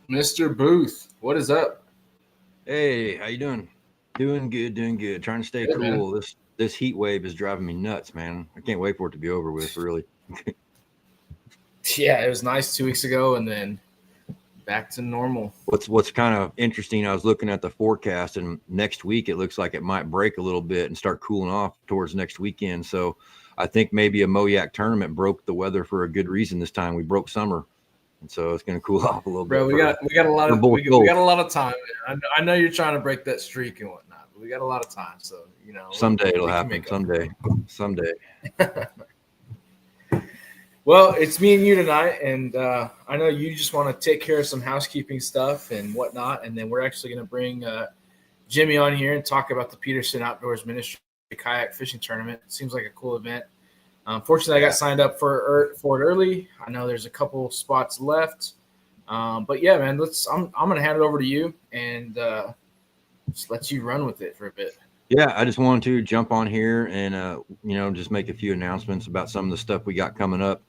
Mr. Booth, what is up? Hey, how you doing? Doing good, doing good. Trying to stay Good, man. cool. This heat wave is driving me nuts, man. I can't wait for it to be over with, really. Yeah, it was nice 2 weeks ago, and then back to normal. What's kind of interesting, I was looking at the forecast, and next week it looks like it might break a little bit and start cooling off towards next weekend. So I think maybe a Moyak tournament broke the weather for a good reason this time. We broke summer, and so it's going to cool off a little Bro, bit we got a lot for of both we got both. a lot of time. I know you're trying to break that streak and whatnot, but we got a lot of time, so Someday it'll we can happen. make up Someday. for it. Well, it's me and you tonight, and I know you just want to take care of some housekeeping stuff and whatnot, and then we're actually going to bring Jimmy on here and talk about the Peterson Outdoors Ministry Kayak Fishing Tournament. It seems like a cool event. Fortunately, I got signed up for it early. I know there's a couple spots left, but yeah, man, I'm gonna hand it over to you and just let you run with it for a bit. Yeah, I just wanted to jump on here and just make a few announcements about some of the stuff we got coming up.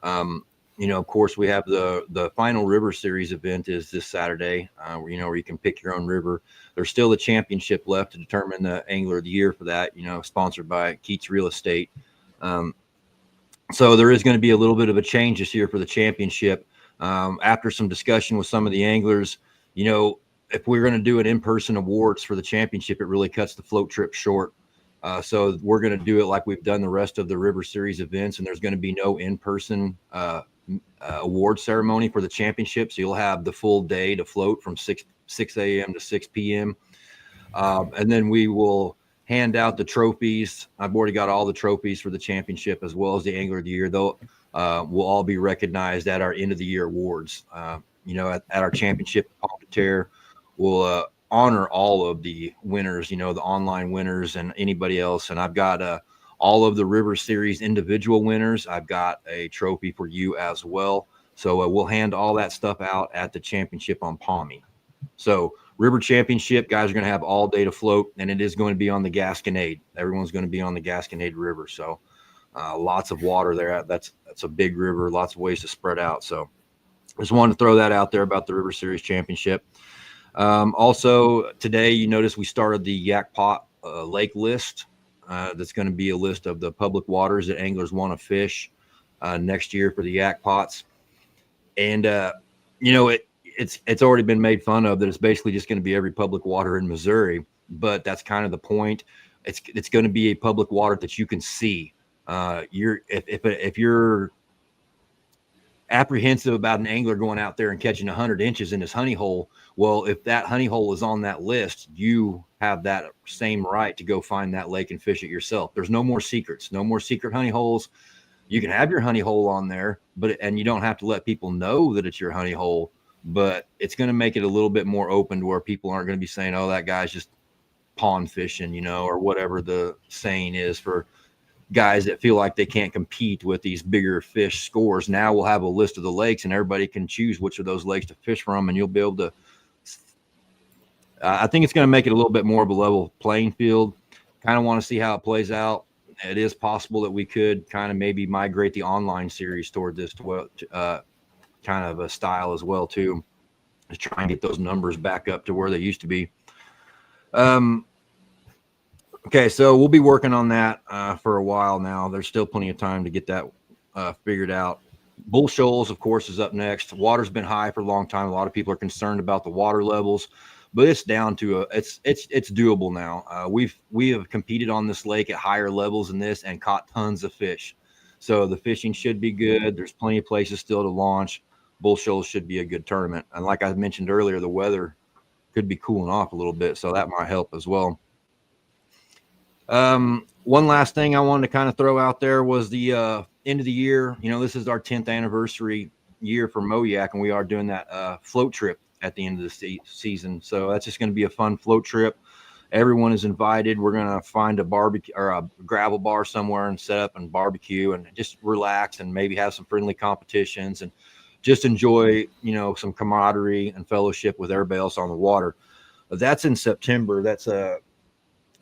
Of course, we have the final River Series event is this Saturday. Where you can pick your own river. There's still a championship left to determine the angler of the year for that. Sponsored by Keats Real Estate. So there is going to be a little bit of a change this year for the championship. After some discussion with some of the anglers, if we're going to do an in-person awards for the championship, it really cuts the float trip short. So we're going to do it like we've done the rest of the River Series events, and there's going to be no in-person award ceremony for the championship. So you'll have the full day to float from 6 a.m. to 6 p.m. And then we will hand out the trophies. I've already got all the trophies for the championship as well as the Angler of the Year. They'll will all be recognized at our end of the year awards. At our championship competitor, we'll honor all of the winners, the online winners and anybody else. And I've got all of the River Series individual winners. I've got a trophy for you as well. So we'll hand all that stuff out at the championship on Palmy. So River Championship, guys are going to have all day to float, and it is going to be on the Gasconade. Everyone's going to be on the Gasconade River. So lots of water there. That's a big river, lots of ways to spread out. So just wanted to throw that out there about the River Series Championship. Also, today, you notice we started the Yak Pot Lake list. That's going to be a list of the public waters that anglers want to fish next year for the Yak Pots. And, it's already been made fun of that it's basically just going to be every public water in Missouri, but that's kind of the point. It's going to be a public water that you can see. If you're apprehensive about an angler going out there and catching 100 inches in his honey hole, well, if that honey hole is on that list, you have that same right to go find that lake and fish it yourself. There's no more secrets, no more secret honey holes. You can have your honey hole on there, and you don't have to let people know that it's your honey hole, but it's going to make it a little bit more open to where people aren't going to be saying, oh, that guy's just pond fishing, or whatever the saying is for guys that feel like they can't compete with these bigger fish scores. Now we'll have a list of the lakes, and everybody can choose which of those lakes to fish from, and you'll be able to I think it's going to make it a little bit more of a level playing field. Kind of want to see how it plays out. It is possible that we could kind of maybe migrate the online series toward this kind of a style as well too, to try and get those numbers back up to where they used to be. Okay, so we'll be working on that for a while now. There's still plenty of time to get that figured out. Bull Shoals, of course, is up next. Water's been high for a long time. A lot of people are concerned about the water levels, but it's down to it's doable now. We have competed on this lake at higher levels than this and caught tons of fish. So the fishing should be good. There's plenty of places still to launch. Bull Shoals should be a good tournament. And like I mentioned earlier, the weather could be cooling off a little bit, so that might help as well. One last thing I wanted to kind of throw out there was the end of the year. This is our 10th anniversary year for Moyak, and we are doing that float trip at the end of the season. So that's just going to be a fun float trip. Everyone is invited. We're going to find a barbecue or a gravel bar somewhere and set up and barbecue and just relax and maybe have some friendly competitions and just enjoy, some camaraderie and fellowship with everybody else on the water. That's in September. That's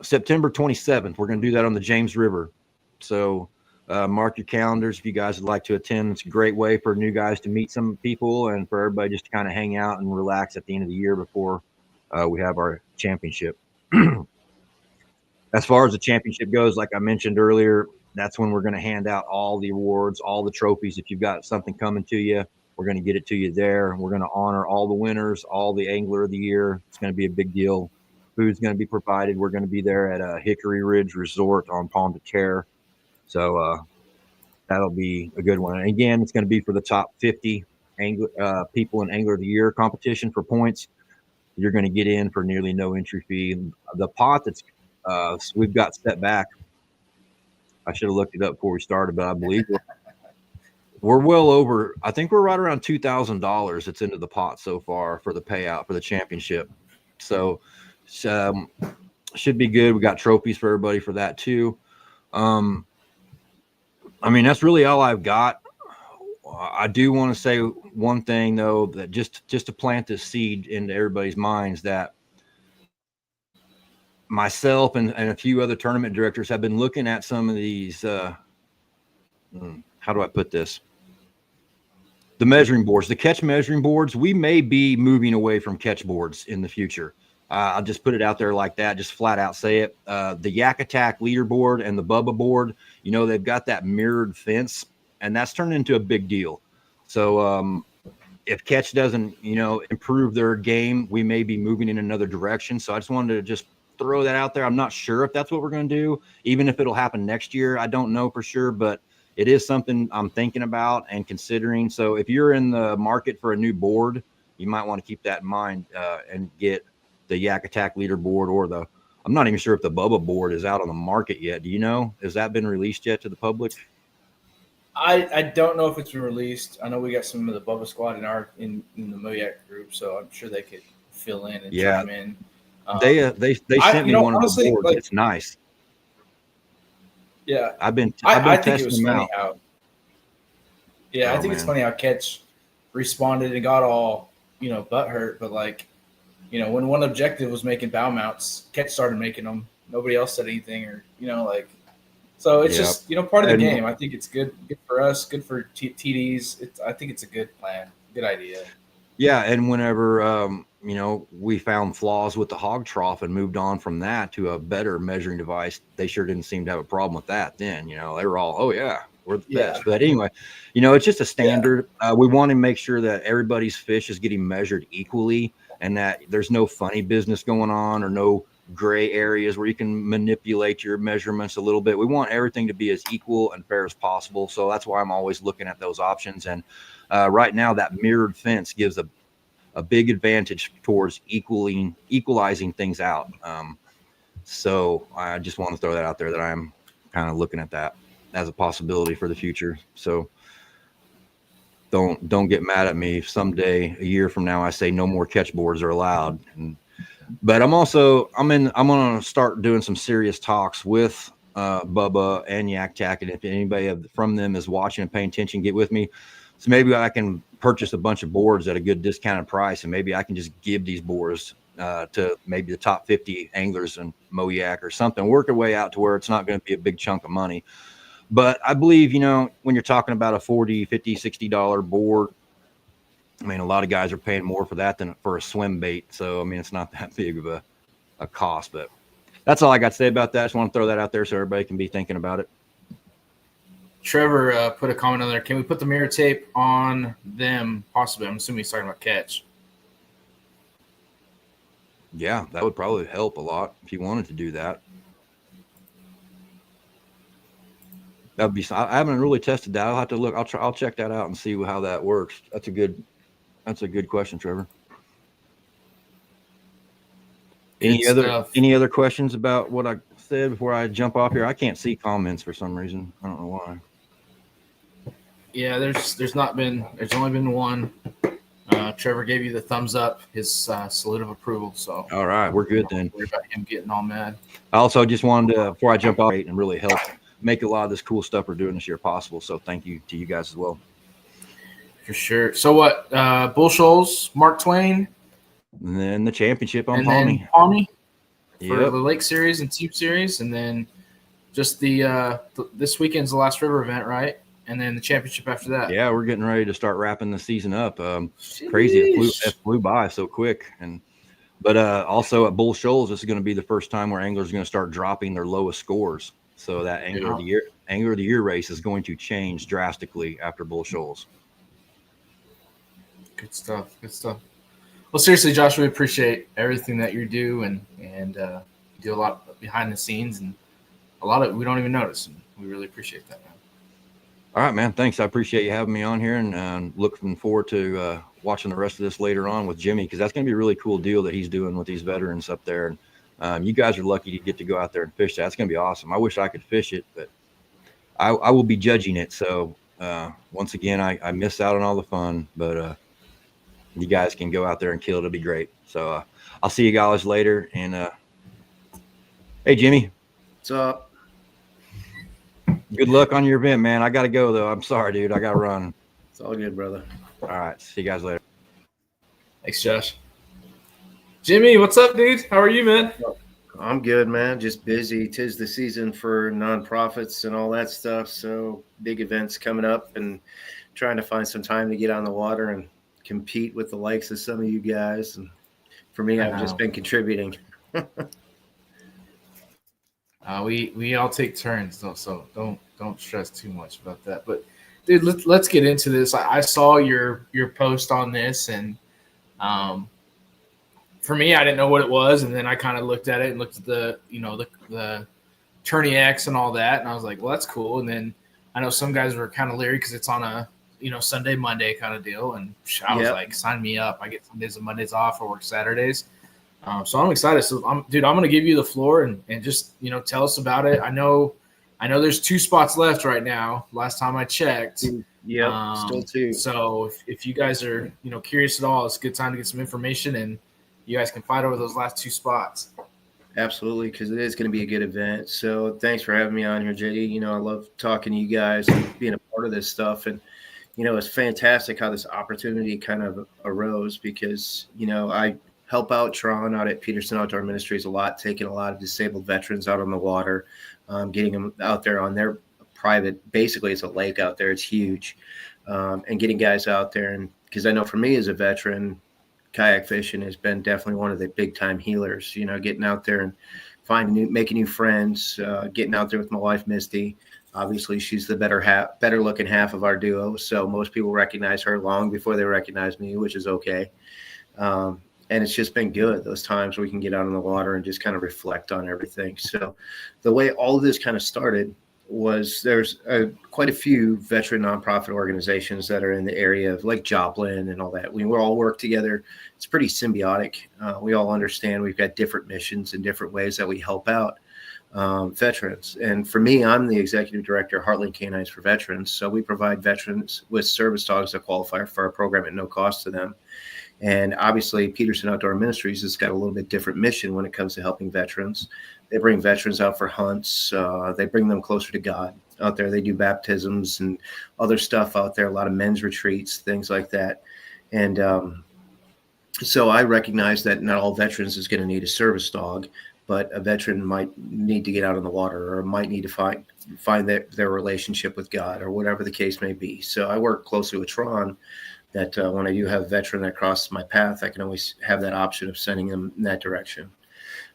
September 27th. We're going to do that on the James River. So Mark your calendars if you guys would like to attend. It's a great way for new guys to meet some people and for everybody just to kind of hang out and relax at the end of the year before we have our championship. As far as the championship goes, like I mentioned earlier, that's when we're going to hand out all the awards, all the trophies. If you've got something coming to you, we're going to get it to you there. We're going to honor all the winners, all the Angler of the Year. It's going to be a big deal. Food's going to be provided. We're going to be there at Hickory Ridge Resort on Palm de Terre. So that'll be a good one. And again, it's going to be for the top 50 people in Angler of the Year competition for points. You're going to get in for nearly no entry fee. The pot that's we've got set back. I should have looked it up before we started, but I believe we're well over. I think we're right around $2,000 that's into the pot so far for the payout for the championship. So should be good. We got trophies for everybody for that too. I mean, that's really all I've got. I do want to say one thing though, that just to plant this seed into everybody's minds, that myself and a few other tournament directors have been looking at some of these, how do I put this? The measuring boards, the catch measuring boards. We may be moving away from catch boards in the future. I'll just put it out there like that, just flat out say it. The Yak Attack leaderboard and the Bubba board, you know, they've got that mirrored fence, and that's turned into a big deal. So if catch doesn't, you know, improve their game, we may be moving in another direction. So I just wanted to just throw that out there. I'm not sure if that's what we're going to do, even if it'll happen next year. I don't know for sure, but it is something I'm thinking about and considering. So if you're in the market for a new board, you might want to keep that in mind and get the Yak Attack leaderboard or I'm not even sure if the Bubba board is out on the market yet. Do you know? Has that been released yet to the public? I don't know if it's been released. I know we got some of the Bubba squad in the Moyak group, so I'm sure they could fill in and chime in. They sent me one honestly, of the boards. Like, it's nice. Yeah, I've been I think testing it was them funny out. how. Yeah, I think it's funny how Catch responded and got all butthurt, but like, when one objective was making bow mounts, Catch started making them. Nobody else said anything, or like. So it's just part of the game. I think it's good for us, good for TDs. I think it's a good plan, good idea. Yeah, and whenever we found flaws with the hog trough and moved on from that to a better measuring device, they sure didn't seem to have a problem with that. Then they were all, oh yeah, we're the best. But anyway, it's just a standard. We want to make sure that everybody's fish is getting measured equally, and that there's no funny business going on or no gray areas where you can manipulate your measurements a little bit. We want everything to be as equal and fair as possible. So that's why I'm always looking at those options. And right now, that mirrored fence gives a big advantage towards equalizing things out. So I just want to throw that out there, that I'm kind of looking at that as a possibility for the future. So don't get mad at me if someday, a year from now, I say no more catch boards are allowed. But I'm going to start doing some serious talks with Bubba and Yak Attack. And if anybody from them is watching and paying attention, get with me. So maybe I can purchase a bunch of boards at a good discounted price, and maybe I can just give these boards to maybe the top 50 anglers in Moyak or something, work our way out to where it's not going to be a big chunk of money. But I believe, when you're talking about a $40, $50, $60 board, I mean, a lot of guys are paying more for that than for a swim bait. So, I mean, it's not that big of a cost, but that's all I got to say about that. I just want to throw that out there so everybody can be thinking about it. Trevor put a comment on there. Can we put the mirror tape on them? Possibly. I'm assuming he's talking about Catch. Yeah, that would probably help a lot if you wanted to do that. That'd be. I haven't really tested that. I'll have to look. I'll check that out and see how that works. That's a good question, Trevor. Any other questions about what I said before I jump off here? I can't see comments for some reason. I don't know why. Yeah, there's only been one. Trevor gave you the thumbs up, his salute of approval. So all right, we're good then. Worry about him getting all mad. I also just wanted to, before I jump off, and really help make a lot of this cool stuff we're doing this year possible. So thank you to you guys as well. For sure. So what? Bull Shoals, Mark Twain, and then the championship on Palmy. Yep. For the Lake Series and Team Series, and then just this weekend's the last river event, right? And then the championship after that. Yeah, we're getting ready to start wrapping the season up. Crazy, it flew by so quick. But also at Bull Shoals, this is going to be the first time where anglers are going to start dropping their lowest scores. So that angler of the year race is going to change drastically after Bull Shoals. Good stuff. Good stuff. Well, seriously, Josh, we appreciate everything that you do, and you do a lot behind the scenes, and a lot of we don't even notice, and we really appreciate that, man. All right, man. Thanks. I appreciate you having me on here, and looking forward to watching the rest of this later on with Jimmy, because that's going to be a really cool deal that he's doing with these veterans up there. And you guys are lucky to get to go out there and fish that. That's going to be awesome. I wish I could fish it, but I will be judging it. So once again, I miss out on all the fun, but you guys can go out there and kill it. It'll be great. So I'll see you guys later. And hey, Jimmy. What's up? Good luck on your event, man. I got to go, though. I'm sorry, dude. I got to run. It's all good, brother. All right. See you guys later. Thanks, Josh. Jimmy, what's up, dude? How are you, man? I'm good, man. Just busy. 'Tis the season for nonprofits and all that stuff. So big events coming up, and trying to find some time to get on the water and compete with the likes of some of you guys. And for me, I've just been contributing. We all take turns, though, so don't stress too much about that. But dude, let's get into this. I saw your post on this, and for me, I didn't know what it was, and then I kind of looked at it and looked at the Tourney X and all that, and I was like, well, that's cool. And then I know some guys were kind of leery because it's on a Sunday, Monday kind of deal, and I was like, sign me up. I get Sundays and Mondays off. I work Saturdays. So I'm excited. So I'm going to give you the floor and just, tell us about it. I know there's 2 spots left right now. Last time I checked. Yeah, still 2. So if you guys are, curious at all, it's a good time to get some information, and you guys can fight over those last 2 spots. Absolutely, because it is going to be a good event. So thanks for having me on here, JD. I love talking to you guys and being a part of this stuff. And, it's fantastic how this opportunity kind of arose because, I help out Tron out at Peterson Outdoor Ministries a lot, taking a lot of disabled veterans out on the water, getting them out there on their private, basically it's a lake out there. It's huge. And getting guys out there. And because I know for me as a veteran, kayak fishing has been definitely one of the big time healers, getting out there and making new friends, getting out there with my wife, Misty. Obviously she's the better looking half of our duo. So most people recognize her long before they recognize me, which is okay. And it's just been good, those times where we can get out on the water and just kind of reflect on everything. So the way all of this kind of started was there's quite a few veteran nonprofit organizations that are in the area of like Joplin and all that. We all work together. It's pretty symbiotic. We all understand we've got different missions and different ways that we help out veterans. And for me, I'm the executive director of Heartland Canines for Veterans. So we provide veterans with service dogs that qualify for our program at no cost to them. And obviously, Peterson Outdoor Ministries has got a little bit different mission when it comes to helping veterans. They bring veterans out for hunts. They bring them closer to God out there. They do baptisms and other stuff out there, a lot of men's retreats, things like that. And so I recognize that not all veterans is going to need a service dog, but a veteran might need to get out on the water or might need to find their relationship with God or whatever the case may be. So I work closely with Tron that when I do have a veteran that crosses my path, I can always have that option of sending them in that direction.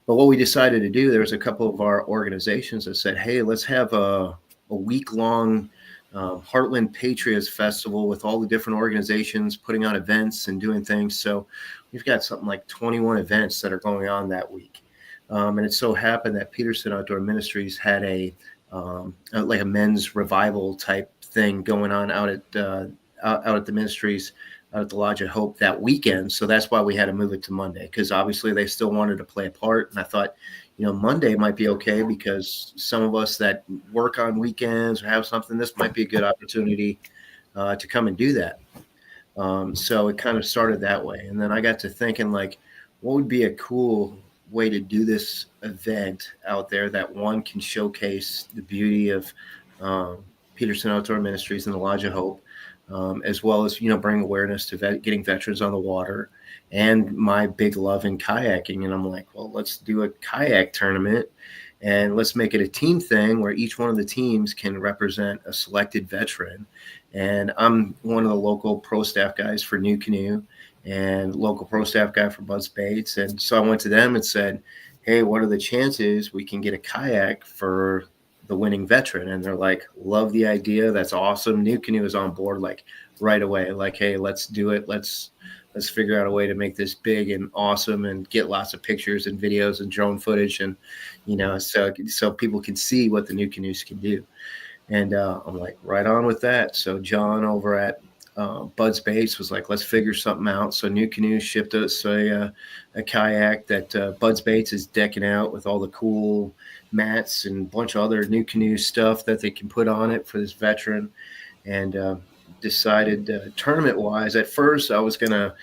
But what we decided to do, there was a couple of our organizations that said, hey, let's have a week-long Heartland Patriots Festival with all the different organizations putting on events and doing things. So we've got something like 21 events that are going on that week. And it so happened that Peterson Outdoor Ministries had a men's revival type thing going on out at the ministries, out at the Lodge of Hope that weekend. So that's why we had to move it to Monday, because obviously they still wanted to play a part. And I thought, Monday might be okay because some of us that work on weekends or have something, this might be a good opportunity to come and do that. So it kind of started that way. And then I got to thinking, what would be a cool way to do this event out there that one can showcase the beauty of Peterson Outdoor Ministries and the Lodge of Hope, as well as, bring awareness to getting veterans on the water and my big love in kayaking. And I'm like, well, let's do a kayak tournament and let's make it a team thing where each one of the teams can represent a selected veteran. And I'm one of the local pro staff guys for New Canoe and local pro staff guy for Buzz Baits. And so I went to them and said, hey, what are the chances we can get a kayak for the winning veteran? And they're like, love the idea. That's awesome. New Canoe is on board like right away. Like, hey, let's do it. Let's figure out a way to make this big and awesome and get lots of pictures and videos and drone footage. And, so people can see what the New Canoes can do. And I'm like, right on with that. So John over at Bud's Baits was like, let's figure something out. So New Canoe shipped us a kayak that Bud's Baits is decking out with all the cool mats and a bunch of other New Canoe stuff that they can put on it for this veteran. And decided tournament-wise, at first I was going to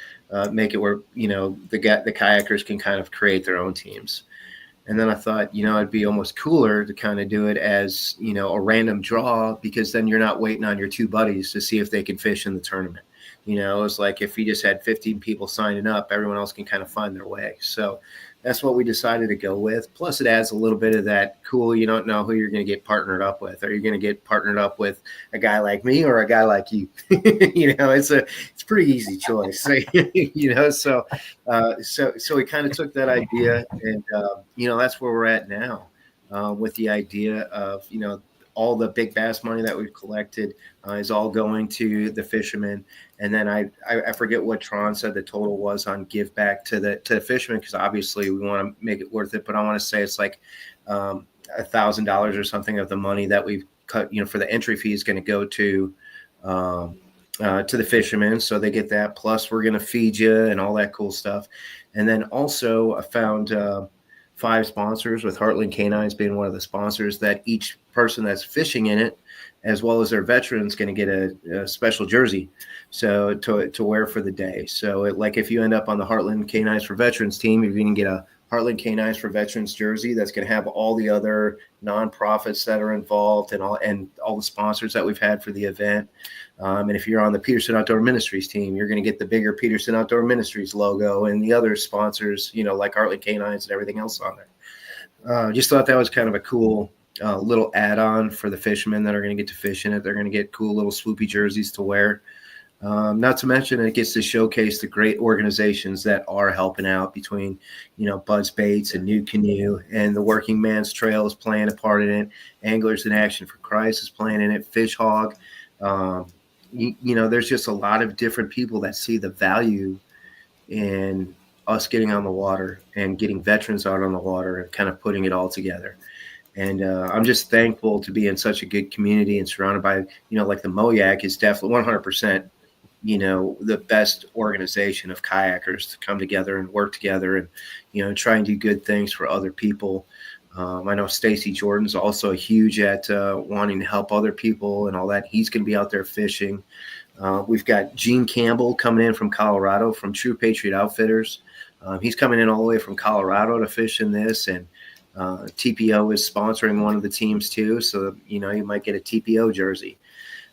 make it where, the kayakers can kind of create their own teams. And then I thought, it'd be almost cooler to kind of do it as, a random draw, because then you're not waiting on your two buddies to see if they can fish in the tournament. It's like if you just had 15 people signing up, everyone else can kind of find their way. So that's what we decided to go with. Plus, it adds a little bit of that cool, you don't know who you're going to get partnered up with. Are you going to get partnered up with a guy like me or a guy like you? It's a pretty easy choice. So we kind of took that idea, and that's where we're at now, with the idea of all the big bass money that we've collected is all going to the fishermen. And then I forget what Tron said the total was on give back to the fishermen, because obviously we want to make it worth it. But I want to say it's like $1,000 or something of the money that we've cut, for the entry fee is going to go to the fishermen. So they get that. Plus we're going to feed you and all that cool stuff. And then also I found 5 sponsors, with Heartland Canines being one of the sponsors, that each person that's fishing in it, as well as their veterans, going to get a special jersey, so to wear for the day. So like if you end up on the Heartland Canines for Veterans team, you're going to get a Heartland Canines for Veterans jersey that's going to have all the other nonprofits that are involved and all the sponsors that we've had for the event. And if you're on the Peterson Outdoor Ministries team, you're going to get the bigger Peterson Outdoor Ministries logo and the other sponsors, like Heartland Canines and everything else on there. Just thought that was kind of a cool little add-on for the fishermen that are going to get to fish in it. They're going to get cool little swoopy jerseys to wear. Not to mention it gets to showcase the great organizations that are helping out, between, Buzz Baits and New Canoe, and the Working Man's Trail is playing a part in it. Anglers in Action for Christ is playing in it. Fish Hog. There's just a lot of different people that see the value in us getting on the water and getting veterans out on the water and kind of putting it all together. And I'm just thankful to be in such a good community and surrounded by, like the MOYAC is definitely 100%, the best organization of kayakers to come together and work together and, try and do good things for other people. I know Stacy Jordan's also huge at wanting to help other people and all that. He's going to be out there fishing. We've got Gene Campbell coming in from Colorado from True Patriot Outfitters. He's coming in all the way from Colorado to fish in this, and TPO is sponsoring one of the teams too. So, you might get a TPO jersey.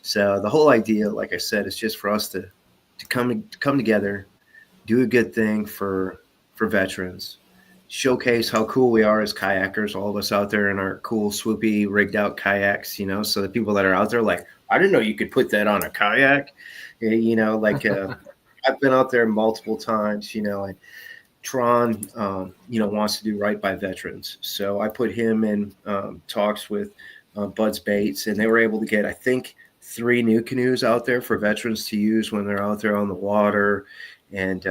So the whole idea, like I said, is just for us to come together, do a good thing for veterans, showcase how cool we are as kayakers, all of us out there in our cool, swoopy, rigged out kayaks, so the people that are out there like, I didn't know you could put that on a kayak. I've been out there multiple times, and Tron, wants to do right by veterans. So I put him in talks with Bud's Baits, and they were able to get, I think, 3 new canoes out there for veterans to use when they're out there on the water. And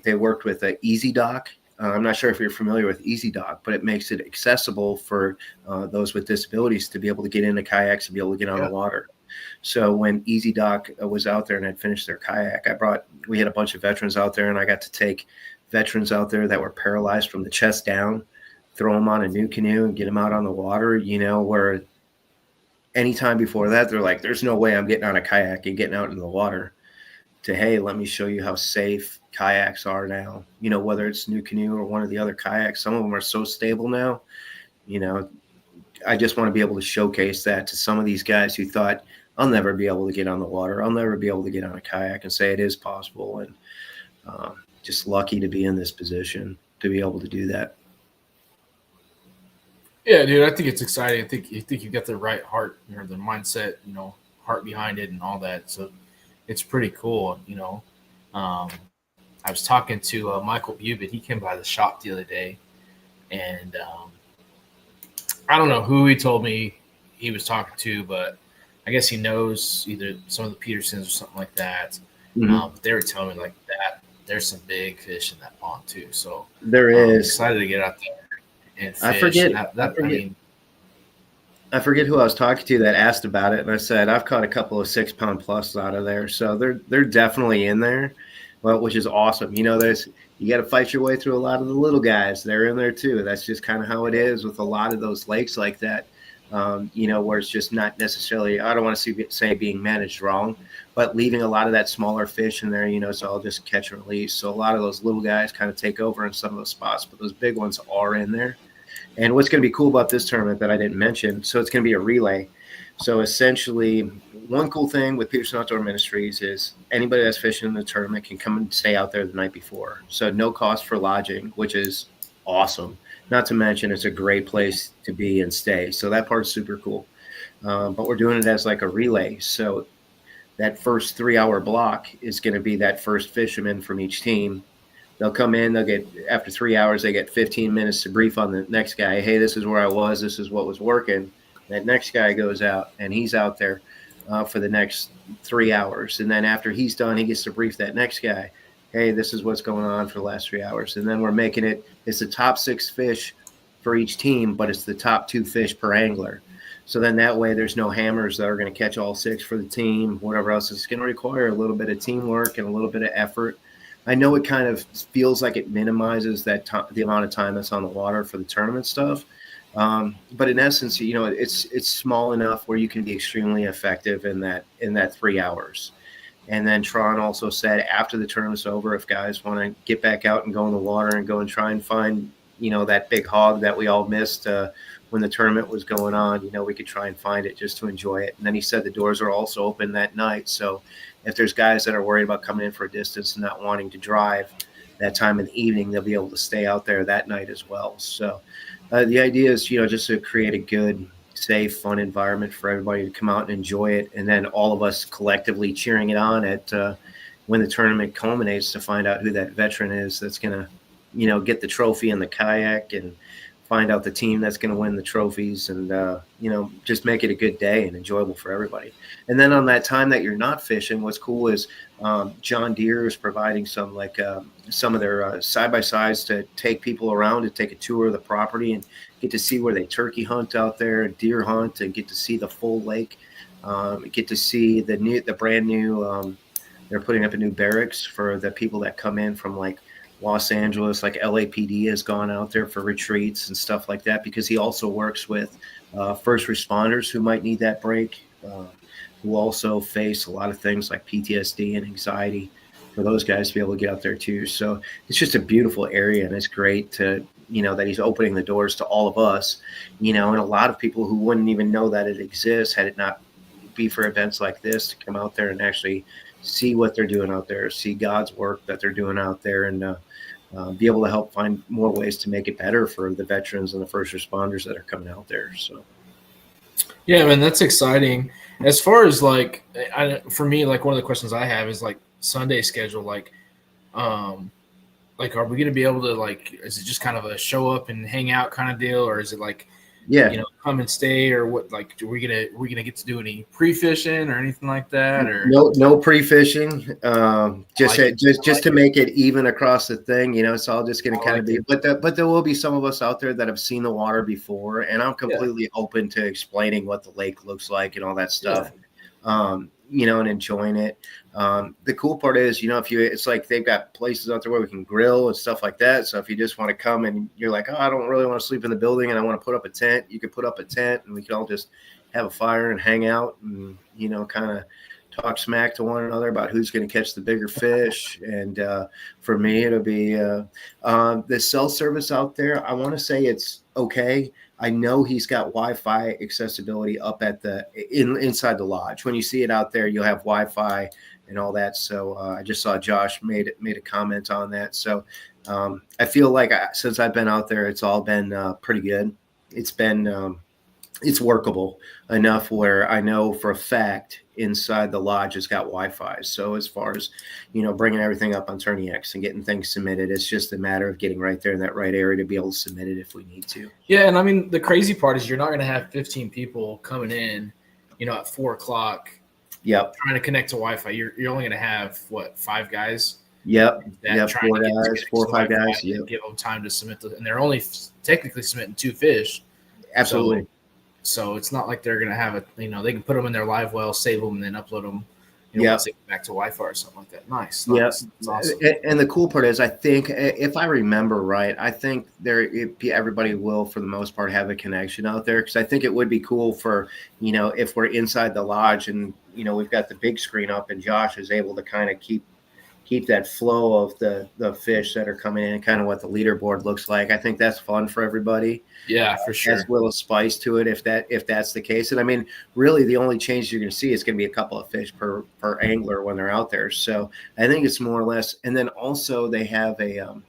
they worked with Easy Dock. I'm not sure if you're familiar with Easy Dock, but it makes it accessible for those with disabilities to be able to get into kayaks and be able to get on the water. So when Easy Dock was out there and had finished their kayak, we had a bunch of veterans out there, and I got to take veterans out there that were paralyzed from the chest down, throw them on a new canoe and get them out on the water, where anytime before that, they're like, there's no way I'm getting on a kayak and getting out in the water, to, hey, let me show you how safe kayaks are now, whether it's New Canoe or one of the other kayaks. Some of them are so stable now, I just want to be able to showcase that to some of these guys who thought, I'll never be able to get on the water, I'll never be able to get on a kayak, and say it is possible. And just lucky to be in this position to be able to do that. Yeah, dude, I think it's exciting. I think you've got the right heart or the mindset, heart behind it and all that. So it's pretty cool. I was talking to Michael Bubit. He came by the shop the other day, and I don't know who he told me he was talking to, but I guess he knows either some of the Petersons or something like that. Mm-hmm. They were telling me like that there's some big fish in that pond too. So There I'm is. excited to get out there and I fish. forget. And I forget. I forget who I was talking to that asked about it, and I said I've caught a couple of 6 pound plus out of there, so they're definitely in there, well, which is awesome. There's you got to fight your way through a lot of the little guys. They're in there too. That's just kind of how it is with a lot of those lakes like that. Where it's just not necessarily. I don't want to say being managed wrong, but leaving a lot of that smaller fish in there. So I'll just catch and release. So a lot of those little guys kind of take over in some of those spots, but those big ones are in there. And what's going to be cool about this tournament that I didn't mention, so it's going to be a relay. So essentially, one cool thing with Peterson Outdoor Ministries is anybody that's fishing in the tournament can come and stay out there the night before. So no cost for lodging, which is awesome. Not to mention it's a great place to be and stay. So that part's super cool. But we're doing it as like a relay. So that first 3 hour block is going to be that first fisherman from each team. They'll come in, after 3 hours, they get 15 minutes to brief on the next guy. Hey, this is where I was. This is what was working. That next guy goes out, and he's out there for the next 3 hours. And then after he's done, he gets to brief that next guy. Hey, this is what's going on for the last 3 hours. And then we're making it's the top 6 fish for each team, but it's the top 2 fish per angler. So then that way there's no hammers that are going to catch all 6 for the team, whatever else. It's going to require a little bit of teamwork and a little bit of effort. I know it kind of feels like it minimizes the amount of time that's on the water for the tournament stuff. But in essence, it's small enough where you can be extremely effective in that 3 hours. And then Tron also said after the tournament's over, if guys want to get back out and go in the water and go and try and find, that big hog that we all missed when the tournament was going on, we could try and find it just to enjoy it. And then he said the doors are also open that night. So if there's guys that are worried about coming in for a distance and not wanting to drive that time in the evening, they'll be able to stay out there that night as well. So the idea is, just to create a good, safe, fun environment for everybody to come out and enjoy it. And then all of us collectively cheering it on at when the tournament culminates to find out who that veteran is that's going to, get the trophy and the kayak and find out the team that's going to win the trophies and, just make it a good day and enjoyable for everybody. And then on that time that you're not fishing, what's cool is John Deere is providing some of their side-by-sides to take people around to take a tour of the property and get to see where they turkey hunt out there, deer hunt, and get to see the full lake, get to see the brand new, they're putting up a new barracks for the people that come in from like Los Angeles, like LAPD has gone out there for retreats and stuff like that, because he also works with first responders who might need that break, who also face a lot of things like PTSD and anxiety, for those guys to be able to get out there too. So it's just a beautiful area, and it's great to, that he's opening the doors to all of us, and a lot of people who wouldn't even know that it exists had it not be for events like this, to come out there and actually see what they're doing out there, see God's work that they're doing out there, and be able to help find more ways to make it better for the veterans and the first responders that are coming out there. So, yeah, man, that's exciting. As far as for me, like one of the questions I have is like Sunday schedule, like are we going to be able to is it just kind of a show up and hang out kind of deal, or is it like, come and stay, or what? Like, are we gonna get to do any pre-fishing or anything like that? Or no pre-fishing, just to make it even across the thing. It's all just going to kind of be. But there will be some of us out there that have seen the water before, and I'm completely open to explaining what the lake looks like and all that stuff. Yeah. And enjoying it. The cool part is, it's like they've got places out there where we can grill and stuff like that. So if you just want to come and you're like, oh, I don't really want to sleep in the building and I want to put up a tent, you could put up a tent and we can all just have a fire and hang out and, kind of talk smack to one another about who's going to catch the bigger fish. And for me, it'll be the cell service out there. I want to say it's okay. I know he's got Wi-Fi accessibility up at inside the lodge. When you see it out there, you'll have Wi-Fi and all that. So I just saw Josh made a comment on that. So I feel like since I've been out there, it's all been pretty good. it's been it's workable enough where I know for a fact inside the lodge has got Wi-Fi. So as far as, bringing everything up on TourneyX and getting things submitted, it's just a matter of getting right there in that right area to be able to submit it if we need to. Yeah, and I mean the crazy part is you're not going to have 15 people coming in, at 4:00. Yep. Trying to connect to Wi-Fi. You're only going to have 5 guys. Yep. That trying 4 guys, 4 or 5 guys. Yep. Give them time to submit and they're only technically submitting 2 fish. Absolutely. So it's not like they're going to have they can put them in their live well, save them, and then upload them. Once they get back to Wi-Fi or something like that. Nice. Yeah. That's awesome. And the cool part is, I think, if I remember right, I think everybody will, for the most part, have a connection out there, because I think it would be cool for, if we're inside the lodge and, we've got the big screen up and Josh is able to kind of keep that flow of the fish that are coming in, kind of what the leaderboard looks like. I think that's fun for everybody. Yeah, for sure. Adds a little spice to it if that's the case. And I mean, really, the only change you're going to see is going to be a couple of fish per angler when they're out there. So I think it's more or less. And then also they have a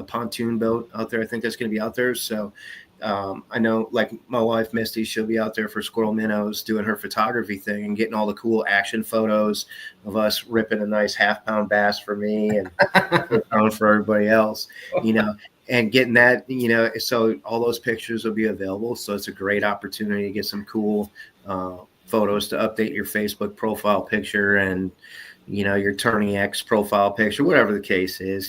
pontoon boat out there. I think that's going to be out there. So I know, like my wife Misty, she'll be out there for Squirrel Minnows doing her photography thing and getting all the cool action photos of us ripping a nice half-pound bass for me and a pound for everybody else, and getting that, so all those pictures will be available. So it's a great opportunity to get some cool photos to update your Facebook profile picture and, your TourneyX profile picture, whatever the case is,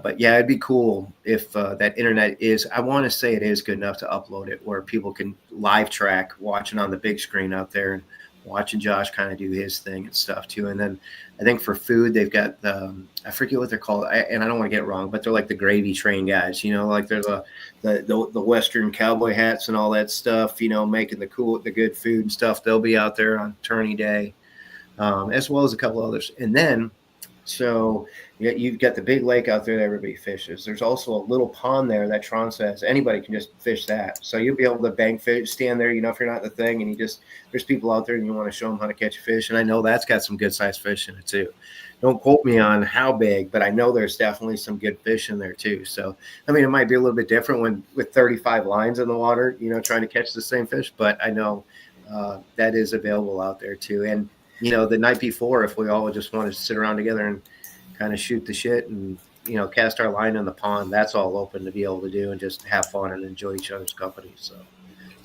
but yeah, it'd be cool if that internet I want to say it is good enough to upload it where people can live track watching on the big screen out there and watching Josh kind of do his thing and stuff too. And then I think for food, they've got I forget what they're called, and I don't want to get it wrong, but they're like the gravy train guys, like they're the Western cowboy hats and all that stuff, making the good food and stuff. They'll be out there on Tourney Day, as well as a couple others. And then, so you've got the big lake out there that everybody fishes. There's also a little pond there that Tron says anybody can just fish that. So you'll be able to bank fish, stand there, if you're not in the thing, and there's people out there and you want to show them how to catch a fish. And I know that's got some good sized fish in it too. Don't quote me on how big, but I know there's definitely some good fish in there too. So, I mean, it might be a little bit different with 35 lines in the water, trying to catch the same fish, but I know that is available out there too. And, the night before, if we all just want to sit around together and kind of shoot the shit and, cast our line in the pond, that's all open to be able to do and just have fun and enjoy each other's company. So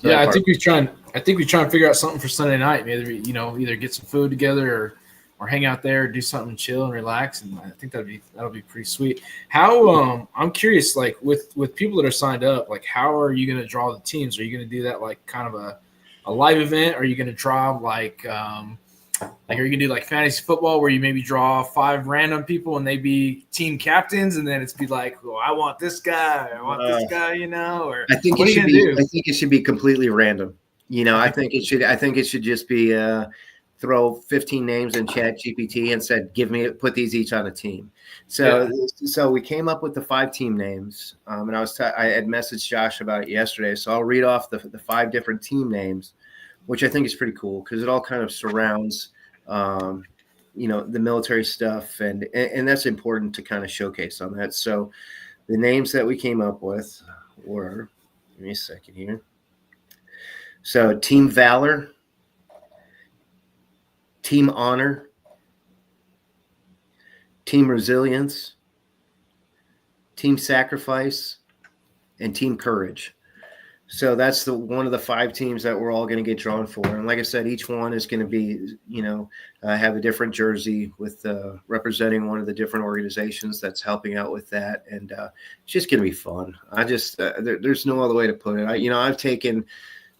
yeah, I think we try and figure out something for Sunday night. Maybe, either get some food together or hang out there, do something chill and relax. And I think that'll be pretty sweet. How, I'm curious, like with people that are signed up, like how are you going to draw the teams? Are you going to do that like kind of a live event? Or are you going to draw like are you gonna do like fantasy football where you maybe draw 5 random people and they be team captains, and then it's be like, well, I want this guy, this guy, or I think it should be completely random. I think it should just be throw 15 names in Chat GPT and said, put these each on a team. So we came up with the 5 team names, and I had messaged Josh about it yesterday. So I'll read off the 5 different team names, which I think is pretty cool because it all kind of surrounds, the military stuff, and that's important to kind of showcase on that. So the names that we came up with were, give me a second here. So Team Valor, Team Honor, Team Resilience, Team Sacrifice, and Team Courage. So that's one of the 5 teams that we're all going to get drawn for. And like I said, each one is going to be, have a different jersey with representing one of the different organizations that's helping out with that. And it's just going to be fun. There's no other way to put it. I've taken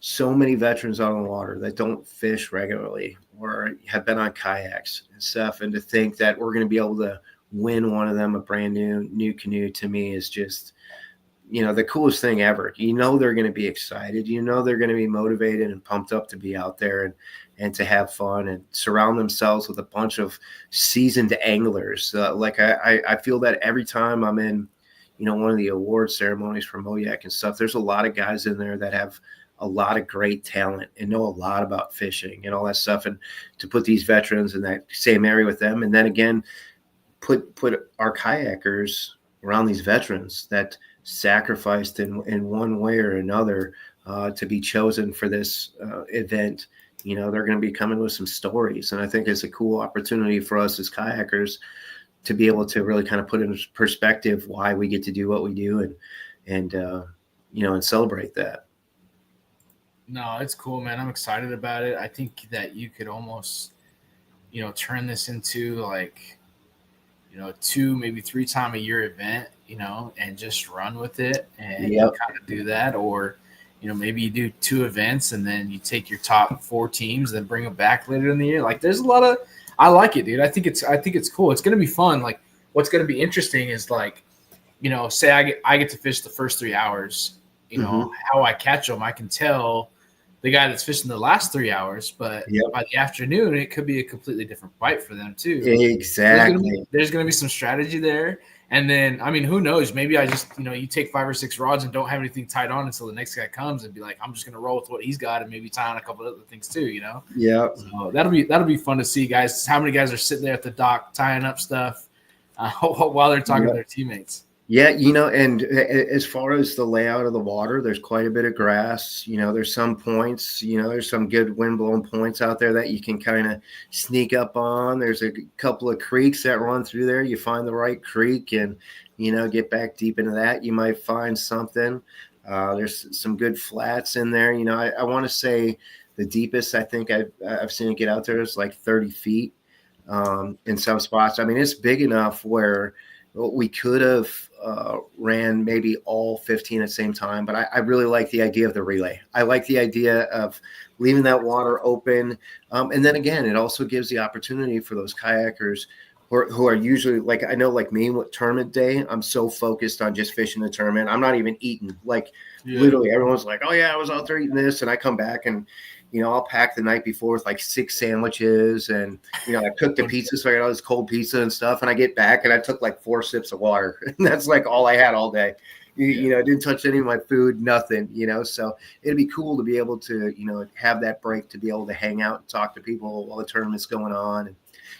so many veterans out on the water that don't fish regularly or have been on kayaks and stuff. And to think that we're going to be able to win one of them a brand new canoe, to me is just, the coolest thing ever. They're going to be excited. They're going to be motivated and pumped up to be out there and to have fun and surround themselves with a bunch of seasoned anglers. I feel that every time I'm in, one of the award ceremonies for MOYAC and stuff, there's a lot of guys in there that have a lot of great talent and know a lot about fishing and all that stuff. And to put these veterans in that same area with them, and then again, put our kayakers around these veterans that sacrificed in one way or another to be chosen for this event. You know, they're going to be coming with some stories. And I think it's a cool opportunity for us as kayakers to be able to really kind of put in perspective why we get to do what we do and you know, and celebrate that. No, it's cool, man. I'm excited about it. I think that you could almost, you know, turn this into like, you know, 2, maybe 3 time a year event, you know, and just run with it and Yep. kind of do that. Or, you know, maybe you do 2 events and then you take your top 4 teams, then bring them back later in the year. Like, there's a lot of, I like it, dude. I think it's cool. It's going to be fun. Like, what's going to be interesting is like, you know, say I get to fish the first 3 hours, you know, how I catch them, I can tell the guy that's fishing the last 3 hours, but by the afternoon, it could be a completely different bite for them too. Exactly. There's going to be some strategy there. And then, I mean, who knows? Maybe I just, you know, you take 5 or 6 rods and don't have anything tied on until the next guy comes and be like, I'm just going to roll with what he's got and maybe tie on a couple of other things too, you know? Yeah. So that'll be fun to see, guys. How many guys are sitting there at the dock tying up stuff while they're talking to their teammates? Yeah, you know, and as far as the layout of the water, there's quite a bit of grass. You know, there's some points, you know, there's some good wind-blown points out there that you can kind of sneak up on. There's a couple of creeks that run through there. You find the right creek and, you know, get back deep into that. You might find something. There's some good flats in there. You know, I want to say the deepest I think I've seen it get out there is like 30 feet in some spots. I mean, it's big enough where we could have ran maybe all 15 at the same time, but I really like the idea of the relay. I like the idea of leaving that water open. And then again, it also gives the opportunity for those kayakers who are usually like, I know like me with tournament day, I'm so focused on just fishing the tournament. I'm not even eating. Like literally everyone's like, oh yeah, I was out there eating this. And I come back and, you know, I'll pack the night before with like 6 sandwiches and, you know, I cooked the pizza. So I got all this cold pizza and stuff. And I get back and I took like 4 sips of water. And that's like all I had all day. You know, I didn't touch any of my food, nothing, you know. So it'd be cool to be able to, you know, have that break to be able to hang out and talk to people while the tournament's going on. And,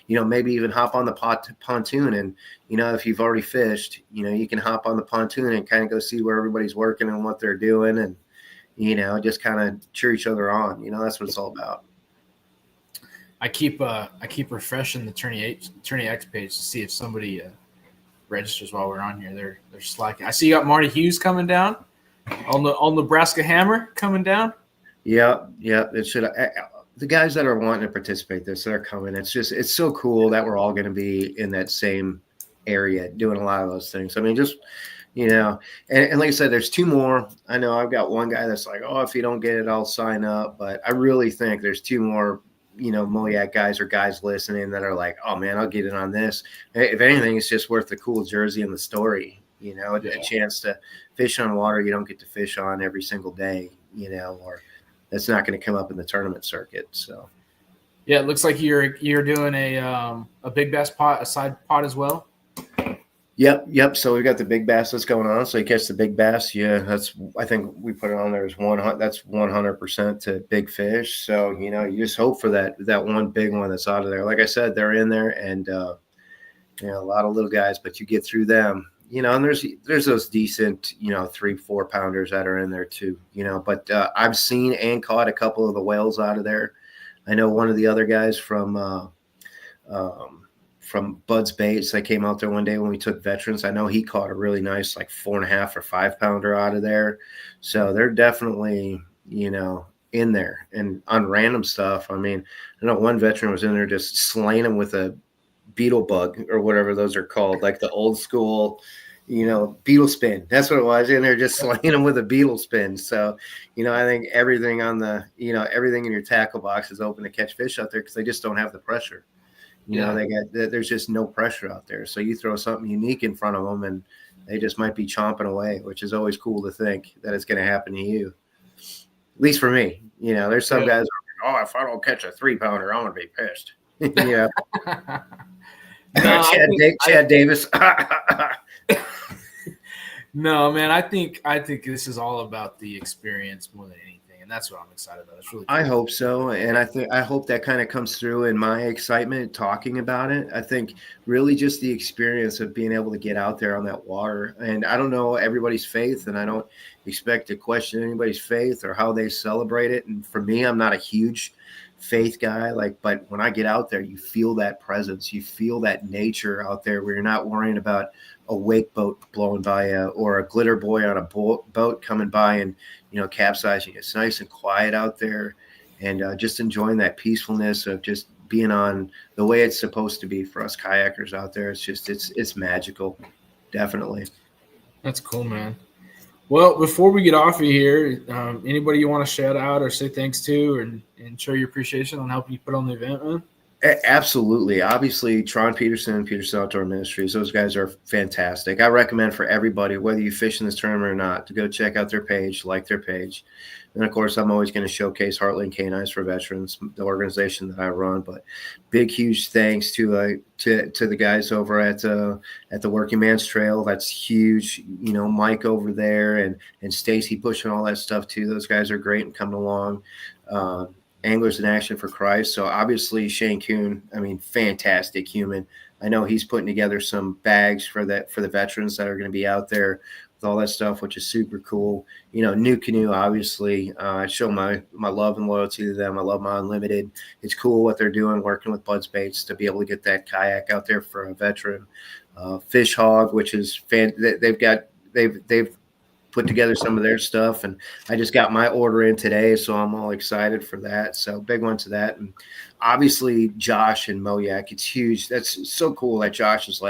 you know, maybe even hop on the pontoon. And, you know, if you've already fished, you know, you can hop on the pontoon and kind of go see where everybody's working and what they're doing. And, you know, just kind of cheer each other on. You know, that's what it's all about. I keep refreshing the Tourney X page to see if somebody registers while we're on here. They're slacking. I see you got Marty Hughes coming down on Nebraska Hammer coming down. Yeah. It should. The guys that are wanting to participate this, they're coming. It's so cool that we're all going to be in that same area doing a lot of those things. I mean, just, you know, and like I said, there's 2 more. I know I've got one guy that's like, oh, if you don't get it, I'll sign up. But I really think there's 2 more, you know, Moyak guys or guys listening that are like, oh man, I'll get in on this. If anything, it's just worth the cool jersey and the story, you know, a chance to fish on water you don't get to fish on every single day, you know, or that's not going to come up in the tournament circuit. So, yeah, it looks like you're doing a big bass pot, a side pot as well. Yep. So we've got the big bass that's going on. So you catch the big bass. Yeah, I think we put it on there as 100. That's 100% to big fish. So, you know, you just hope for that one big one that's out of there. Like I said, they're in there and, you know, a lot of little guys, but you get through them, you know, and there's those decent, you know, 3-4 pounders that are in there too, you know, but I've seen and caught a couple of the whales out of there. I know one of the other guys from Bud's Baits that came out there one day when we took veterans. I know he caught a really nice like 4.5 or 5 pounder out of there. So they're definitely, you know, in there and on random stuff. I mean, I know one veteran was in there just slaying them with a beetle bug or whatever those are called, like the old school, you know, beetle spin. That's what it was. In there just slaying them with a beetle spin. So, you know, I think everything on the, you know, everything in your tackle box is open to catch fish out there because they just don't have the pressure. You know, there's just no pressure out there. So you throw something unique in front of them and they just might be chomping away, which is always cool to think that it's going to happen to you. At least for me, you know, there's some guys, oh, if I don't catch a 3-pounder, I'm going to be pissed. Yeah. Chad Davis. No, man, I think this is all about the experience more than anything. that's what I'm excited about. It's really cool. I hope so, and I hope that kind of comes through in my excitement talking about it. I think really just the experience of being able to get out there on that water, and I don't know everybody's faith, and I don't expect to question anybody's faith or how they celebrate it. And for me, I'm not a huge faith guy, but when I get out there, you feel that presence, you feel that nature out there where you're not worrying about a wake boat blowing by you or a glitter boy on a boat coming by and capsizing. It's nice and quiet out there, and just enjoying that peacefulness of just being on the way it's supposed to be for us kayakers out there. It's magical, definitely. That's cool, man. Well, before we get off of here, anybody you want to shout out or say thanks to and show your appreciation on helping you put on the event, man? Absolutely. Obviously, Peterson Outdoor Ministries, those guys are fantastic. I recommend for everybody, whether you fish in this tournament or not, to go check out their page, like their page. And of course, I'm always going to showcase Heartland Canines for Veterans, the organization that I run. But big, huge thanks to the guys over at the Working Man's Trail. That's huge. Mike over there and Stacy pushing all that stuff too. Those guys are great and coming along. Anglers in Action for Christ. So obviously Shane Kuhn, fantastic human. I know he's putting together some bags for the veterans that are going to be out there with all that stuff, which is super cool. New Canoe, obviously, I show my love and loyalty to them. I love my Unlimited. It's cool what they're doing, working with Bud's Baits to be able to get that kayak out there for a veteran. Fish Hog, which is they've put together some of their stuff, and I just got my order in today, so I'm all excited for that. So big one to that. And obviously Josh and Moyak, it's huge. That's so cool that Josh is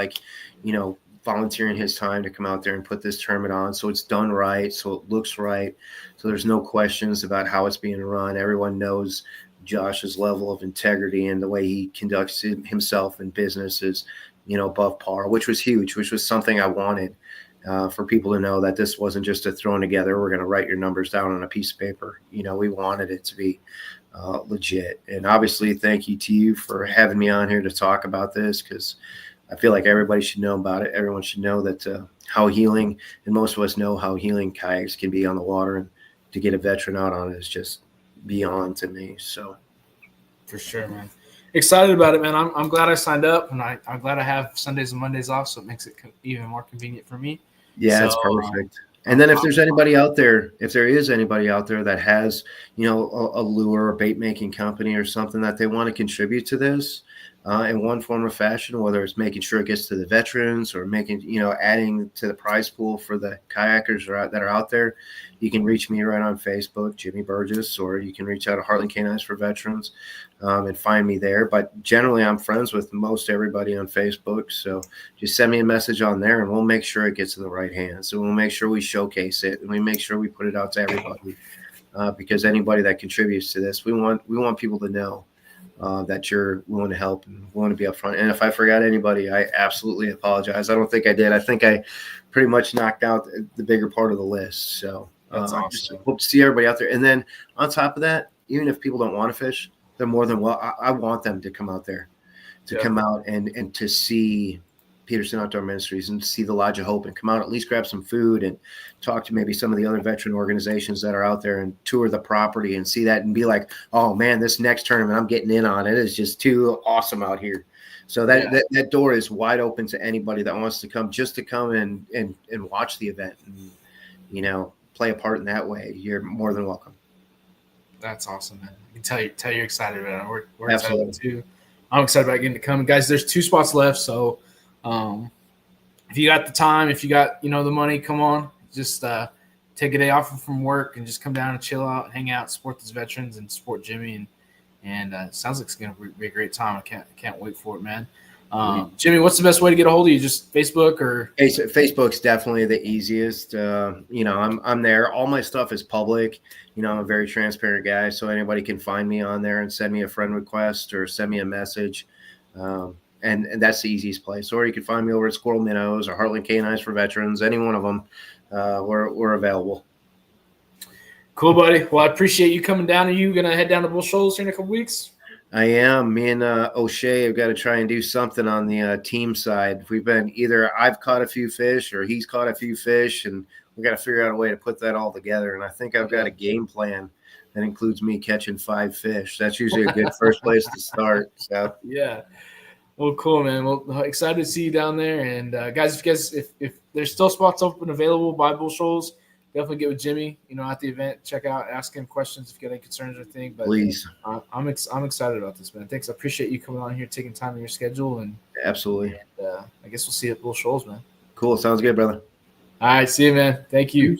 volunteering his time to come out there and put this tournament on, so it's done right, so it looks right, so there's no questions about how it's being run. Everyone knows Josh's level of integrity and the way he conducts himself in business is above par, which was huge, which was something I wanted. For people to know that this wasn't just a thrown together, we're going to write your numbers down on a piece of paper. We wanted it to be legit. And obviously, thank you to you for having me on here to talk about this, because I feel like everybody should know about it. Everyone should know that how healing, and most of us know how healing kayaks can be on the water, and to get a veteran out on it is just beyond to me. So, for sure, man. Excited about it, man. I'm glad I signed up, and I'm glad I have Sundays and Mondays off, so it makes it even more convenient for me. Yeah, it's perfect. And then if there is anybody out there that has, a lure or bait making company or something that they want to contribute to this in one form or fashion, whether it's making sure it gets to the veterans or adding to the prize pool for the kayakers that are out there, you can reach me right on Facebook, Jimmy Burgess, or you can reach out to Heartland Canines for Veterans and find me there. But generally, I'm friends with most everybody on Facebook. So just send me a message on there, and we'll make sure it gets in the right hands. So we'll make sure we showcase it, and we make sure we put it out to everybody because anybody that contributes to this, we want people to know that you're willing to help and willing to be upfront. And if I forgot anybody, I absolutely apologize. I don't think I did. I think I pretty much knocked out the bigger part of the list. So that's awesome. Just hope to see everybody out there. And then on top of that, even if people don't want to fish, they're more than well. I want them to come out there, come out and to see Peterson Outdoor Ministries and see the Lodge of Hope, and come out, at least grab some food and talk to maybe some of the other veteran organizations that are out there and tour the property and see that and be like, oh man, this next tournament I'm getting in on, it is just too awesome out here. So that door is wide open to anybody that wants to come, just to come and watch the event and, play a part in that way. You're more than welcome. That's awesome, man. I can tell you're excited about it. We're Absolutely. excited too. I'm excited about getting to come. Guys, there's 2 spots left, so if you got the time, if you got the money, come on. Just take a day off from work and just come down and chill out, hang out, support these veterans and support Jimmy. And it sounds like it's going to be a great time. I can't wait for it, man. Jimmy, what's the best way to get a hold of you? Just Facebook or? Facebook's definitely the easiest. I'm there. All my stuff is public. I'm a very transparent guy, so anybody can find me on there and send me a friend request or send me a message. And that's the easiest place. Or you can find me over at Squirrel Minnows or Heartland Canines for Veterans. Any one of them, we're available. Cool, buddy. Well, I appreciate you coming down. Are you going to head down to Bull Shoals here in a couple weeks? I am. Me and O'Shea have got to try and do something on the team side. We've been either I've caught a few fish or he's caught a few fish, and we got to figure out a way to put that all together. And I think I've got a game plan That includes me catching 5 fish. That's usually a good first place to start. So Yeah. Well, cool, man. Well, excited to see you down there. And guys, if there's still spots open available by Bull Shoals, definitely get with Jimmy. At the event, check out, ask him questions if you got any concerns or anything. But please, I'm excited about this, man. Thanks. I appreciate you coming on here, taking time in your schedule, and absolutely. I guess we'll see you at Bull Shoals, man. Cool. Sounds good, brother. All right, see you, man. Thank you.